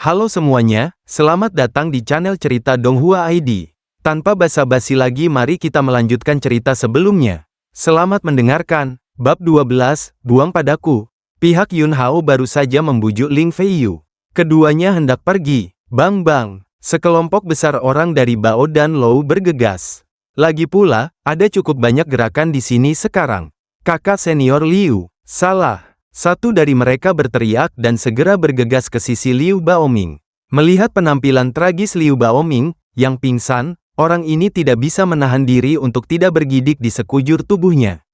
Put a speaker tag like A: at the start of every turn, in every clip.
A: Halo semuanya, selamat datang di channel cerita Donghua ID. Tanpa basa-basi lagi mari kita melanjutkan cerita sebelumnya. Selamat mendengarkan. Bab 12, Buang Padaku. Pihak Yun Hao baru saja membujuk Ling Feiyu. Keduanya hendak pergi. Bang. Sekelompok besar orang dari Bao dan Lou bergegas. Lagi pula, ada cukup banyak gerakan di sini sekarang. Kakak senior Liu, salah. Satu dari mereka berteriak dan segera bergegas ke sisi Liu Baoming. Melihat penampilan tragis Liu Baoming, yang pingsan, orang ini tidak bisa menahan diri untuk tidak bergidik di sekujur tubuhnya.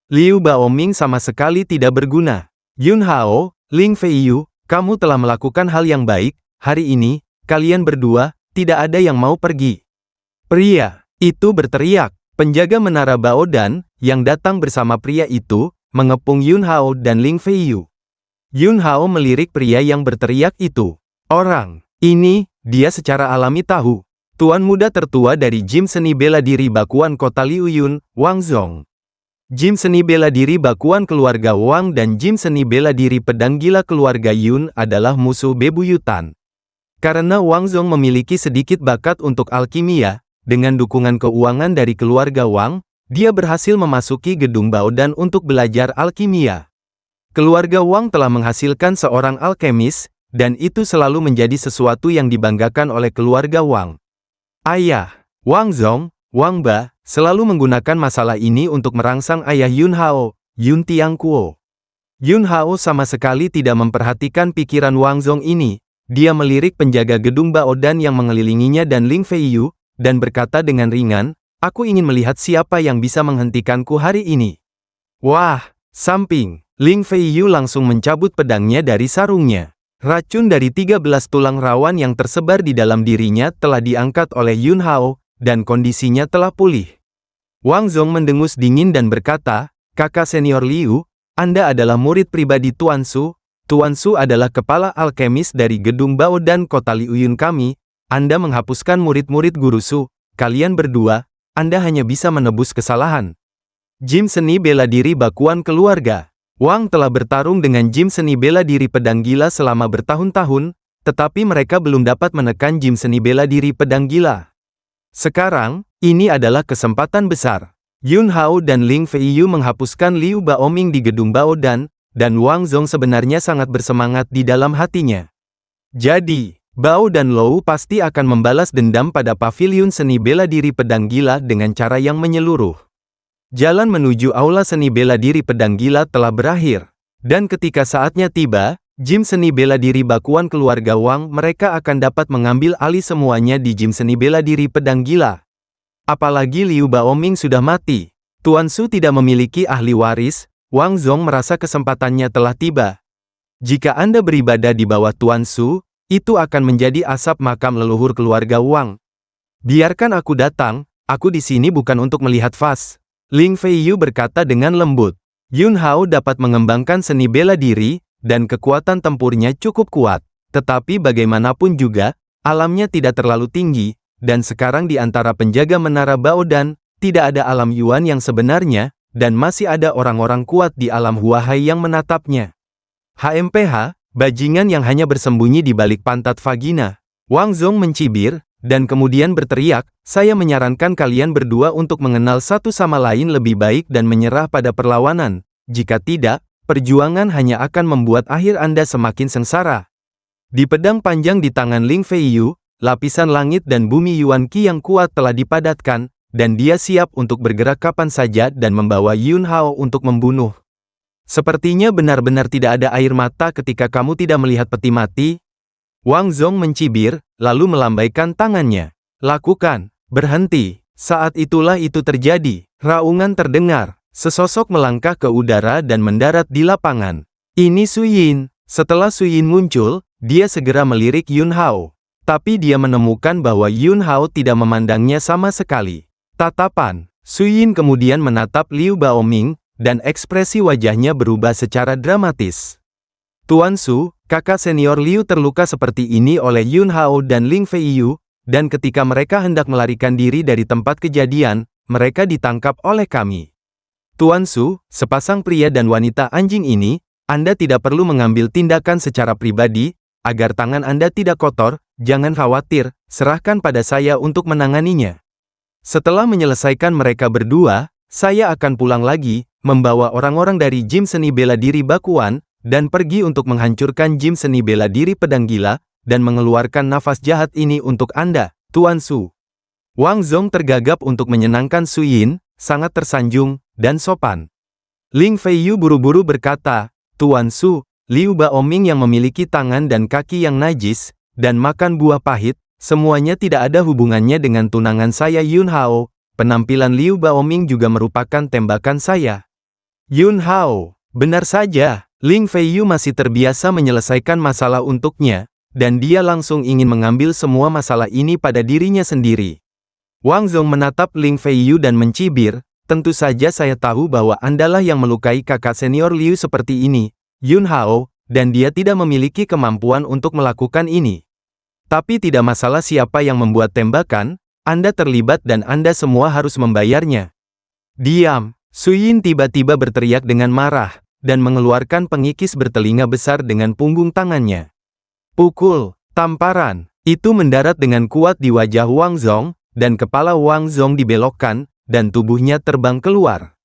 A: Liu Baoming sama sekali tidak berguna. Yun Hao, Ling Feiyu, kamu telah melakukan hal yang baik, hari ini, kalian berdua, tidak ada yang mau pergi. Pria itu berteriak. Penjaga menara Baodan, yang datang bersama pria itu, mengepung Yun Hao dan Ling Feiyu. Yun Hao melirik pria yang berteriak itu. Orang ini, dia secara alami tahu. Tuan muda tertua dari Gym Seni Bela Diri Bakuan Kota Liuyun, Wang Zong. Gym Seni Bela Diri Bakuan Keluarga Wang dan Gym Seni Bela Diri Pedang Gila Keluarga Yun adalah musuh bebuyutan. Karena Wang Zong memiliki sedikit bakat untuk alkimia, dengan dukungan keuangan dari keluarga Wang, dia berhasil memasuki gedung Baodan untuk belajar alkimia. Keluarga Wang telah menghasilkan seorang alkemis, dan itu selalu menjadi sesuatu yang dibanggakan oleh keluarga Wang. Ayah, Wang Zong, Wang Ba, selalu menggunakan masalah ini untuk merangsang ayah Yun Hao, Yun Tiangkuo. Yun Hao sama sekali tidak memperhatikan pikiran Wang Zong ini. Dia melirik penjaga gedung Baodan yang mengelilinginya dan Ling Feiyu, dan berkata dengan ringan, aku ingin melihat siapa yang bisa menghentikanku hari ini. Wah, samping. Ling Feiyu langsung mencabut pedangnya dari sarungnya. Racun dari 13 tulang rawan yang tersebar di dalam dirinya telah diangkat oleh Yun Hao, dan kondisinya telah pulih. Wang Zong mendengus dingin dan berkata, kakak senior Liu, Anda adalah murid pribadi Tuan Su. Tuan Su adalah kepala alkemis dari gedung Baodan Kota Liuyun kami. Anda menghapuskan murid-murid Guru Su. Kalian berdua, Anda hanya bisa menebus kesalahan. Gym Seni Bela Diri Bakuan Keluarga. Wang telah bertarung dengan Gym Seni Bela Diri Pedang Gila selama bertahun-tahun, tetapi mereka belum dapat menekan Gym Seni Bela Diri Pedang Gila. Sekarang, ini adalah kesempatan besar. Yun Hao dan Ling Feiyu menghapuskan Liu Baoming di gedung Baodan, dan Wang Zong sebenarnya sangat bersemangat di dalam hatinya. Jadi, Bao dan Lou pasti akan membalas dendam pada paviliun seni bela diri pedang gila dengan cara yang menyeluruh. Jalan menuju aula seni bela diri pedang gila telah berakhir. Dan ketika saatnya tiba, Gym Seni Bela Diri Bakuan Keluarga Wang mereka akan dapat mengambil alih semuanya di Gym Seni Bela Diri Pedang Gila. Apalagi Liu Baoming sudah mati. Tuan Su tidak memiliki ahli waris, Wang Zong merasa kesempatannya telah tiba. Jika Anda beribadah di bawah Tuan Su, itu akan menjadi asap makam leluhur keluarga Wang. Biarkan aku datang, aku di sini bukan untuk melihat vas. Ling Feiyu berkata dengan lembut. Yun Hao dapat mengembangkan seni bela diri, dan kekuatan tempurnya cukup kuat. Tetapi bagaimanapun juga, alamnya tidak terlalu tinggi, dan sekarang di antara penjaga menara Baodan, tidak ada alam Yuan yang sebenarnya, dan masih ada orang-orang kuat di alam Huahai yang menatapnya. HMPH, bajingan yang hanya bersembunyi di balik pantat vagina. Wang Zong mencibir, dan kemudian berteriak, saya menyarankan kalian berdua untuk mengenal satu sama lain lebih baik dan menyerah pada perlawanan. Jika tidak, perjuangan hanya akan membuat akhir Anda semakin sengsara. Di pedang panjang di tangan Ling Feiyu, lapisan langit dan bumi Yuan Qi yang kuat telah dipadatkan, dan dia siap untuk bergerak kapan saja dan membawa Yun Hao untuk membunuh. Sepertinya benar-benar tidak ada air mata ketika kamu tidak melihat peti mati. Wang Zong mencibir, lalu melambaikan tangannya. Lakukan, berhenti. Saat itulah itu terjadi. Raungan terdengar. Sesosok melangkah ke udara dan mendarat di lapangan. Ini Su Yin. Setelah Su Yin muncul, dia segera melirik Yun Hao. Tapi dia menemukan bahwa Yun Hao tidak memandangnya sama sekali. Tatapan. Su Yin kemudian menatap Liu Baoming, dan ekspresi wajahnya berubah secara dramatis. Tuan Su, kakak senior Liu terluka seperti ini oleh Yun Hao dan Ling Feiyu, dan ketika mereka hendak melarikan diri dari tempat kejadian, mereka ditangkap oleh kami. Tuan Su, sepasang pria dan wanita anjing ini, Anda tidak perlu mengambil tindakan secara pribadi, agar tangan Anda tidak kotor, jangan khawatir, serahkan pada saya untuk menanganinya. Setelah menyelesaikan mereka berdua, saya akan pulang lagi, membawa orang-orang dari gym seni bela diri Bakuan, dan pergi untuk menghancurkan gym seni bela diri pedang gila, dan mengeluarkan nafas jahat ini untuk Anda, Tuan Su. Wang Zong tergagap untuk menyenangkan Su Yin, sangat tersanjung, dan sopan. Ling Feiyu buru-buru berkata, Tuan Su, Liu Baoming yang memiliki tangan dan kaki yang najis, dan makan buah pahit, semuanya tidak ada hubungannya dengan tunangan saya Yun Hao. Penampilan Liu Baoming juga merupakan tembakan saya. Yun Hao, benar saja, Ling Feiyu masih terbiasa menyelesaikan masalah untuknya, dan dia langsung ingin mengambil semua masalah ini pada dirinya sendiri. Wang Zong menatap Ling Feiyu dan mencibir, tentu saja saya tahu bahwa Andalah yang melukai kakak senior Liu seperti ini, Yun Hao, dan dia tidak memiliki kemampuan untuk melakukan ini. Tapi tidak masalah siapa yang membuat tembakan, Anda terlibat dan Anda semua harus membayarnya. Diam, Su Yin tiba-tiba berteriak dengan marah, dan mengeluarkan pengikis bertelinga besar dengan punggung tangannya. Pukul, tamparan, itu mendarat dengan kuat di wajah Wang Zong, dan kepala Wang Zong dibelokkan, dan tubuhnya terbang keluar.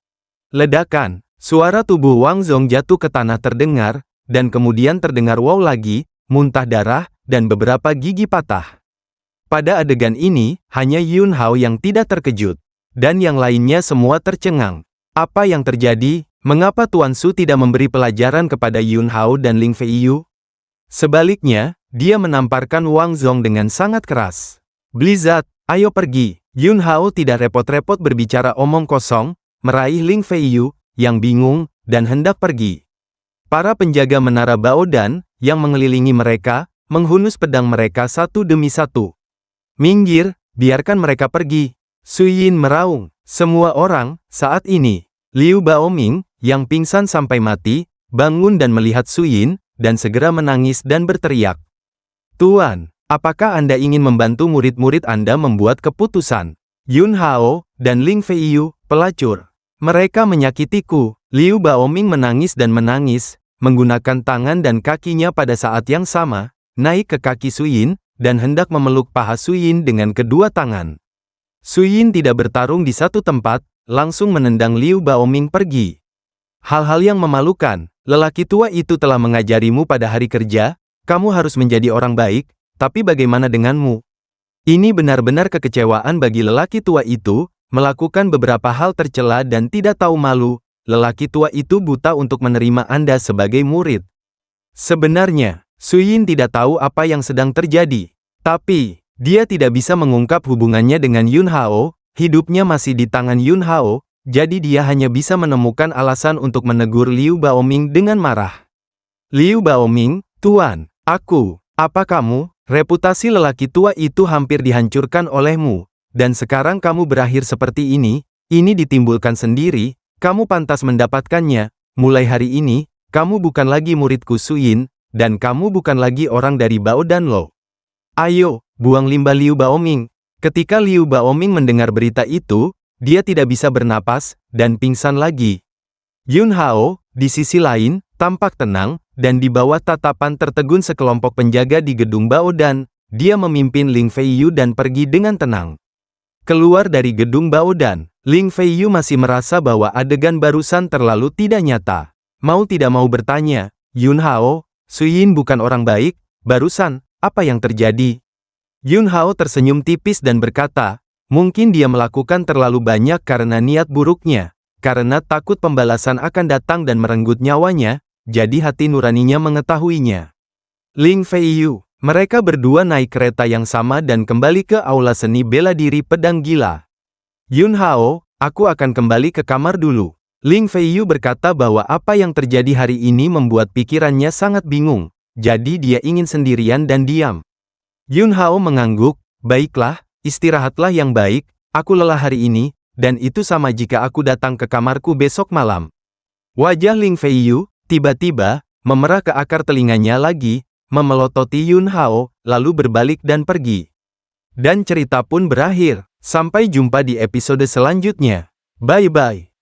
A: Ledakan, suara tubuh Wang Zong jatuh ke tanah terdengar, dan kemudian terdengar wow lagi, muntah darah, dan beberapa gigi patah. Pada adegan ini, hanya Yun Hao yang tidak terkejut, dan yang lainnya semua tercengang. Apa yang terjadi? Mengapa Tuan Su tidak memberi pelajaran kepada Yun Hao dan Ling Feiyu? Sebaliknya, dia menamparkan Wang Zong dengan sangat keras. Blizzard, ayo pergi. Yun Hao tidak repot-repot berbicara omong kosong, meraih Ling Feiyu, yang bingung, dan hendak pergi. Para penjaga menara Baodan, yang mengelilingi mereka, menghunus pedang mereka satu demi satu. Minggir, biarkan mereka pergi. Su Yin meraung. Semua orang, saat ini, Liu Baoming, yang pingsan sampai mati, bangun dan melihat Su Yin, dan segera menangis dan berteriak. Tuan, apakah Anda ingin membantu murid-murid Anda membuat keputusan? Yun Hao, dan Ling Feiyu, pelacur. Mereka menyakitiku. Liu Baoming menangis dan menangis, menggunakan tangan dan kakinya pada saat yang sama, naik ke kaki Su Yin, dan hendak memeluk paha Su Yin dengan kedua tangan. Su Yin tidak bertarung di satu tempat, langsung menendang Liu Baoming pergi. Hal-hal yang memalukan, lelaki tua itu telah mengajarimu pada hari kerja, kamu harus menjadi orang baik, tapi bagaimana denganmu? Ini benar-benar kekecewaan bagi lelaki tua itu, melakukan beberapa hal tercela dan tidak tahu malu. Lelaki tua itu buta untuk menerima Anda sebagai murid. Sebenarnya, Su Yin tidak tahu apa yang sedang terjadi. Tapi, dia tidak bisa mengungkap hubungannya dengan Yun Hao, hidupnya masih di tangan Yun Hao, jadi dia hanya bisa menemukan alasan untuk menegur Liu Baoming dengan marah. Liu Baoming, Tuan, apa kamu? Reputasi lelaki tua itu hampir dihancurkan olehmu, dan sekarang kamu berakhir seperti ini ditimbulkan sendiri, kamu pantas mendapatkannya, mulai hari ini, kamu bukan lagi muridku Su Yin, dan kamu bukan lagi orang dari Baodan Lo. Ayo, buang limbah Liu Baoming. Ketika Liu Baoming mendengar berita itu, dia tidak bisa bernapas, dan pingsan lagi. Yun Hao, di sisi lain, tampak tenang, dan di bawah tatapan tertegun sekelompok penjaga di gedung Baodan, dia memimpin Ling Feiyu dan pergi dengan tenang. Keluar dari gedung Baodan, Ling Feiyu masih merasa bahwa adegan barusan terlalu tidak nyata. Mau tidak mau bertanya, Yun Hao, Su Yin bukan orang baik, barusan, apa yang terjadi? Yun Hao tersenyum tipis dan berkata, mungkin dia melakukan terlalu banyak karena niat buruknya, karena takut pembalasan akan datang dan merenggut nyawanya, jadi hati nuraninya mengetahuinya. Ling Feiyu, mereka berdua naik kereta yang sama dan kembali ke aula seni bela diri pedang gila. Yun Hao, aku akan kembali ke kamar dulu. Ling Feiyu berkata bahwa apa yang terjadi hari ini membuat pikirannya sangat bingung, jadi dia ingin sendirian dan diam. Yun Hao mengangguk, baiklah, istirahatlah yang baik, aku lelah hari ini, dan itu sama jika aku datang ke kamarku besok malam. Wajah Ling Feiyu, tiba-tiba, memerah ke akar telinganya lagi, memelototi Yun Hao, lalu berbalik dan pergi. Dan cerita pun berakhir. Sampai jumpa di episode selanjutnya. Bye-bye.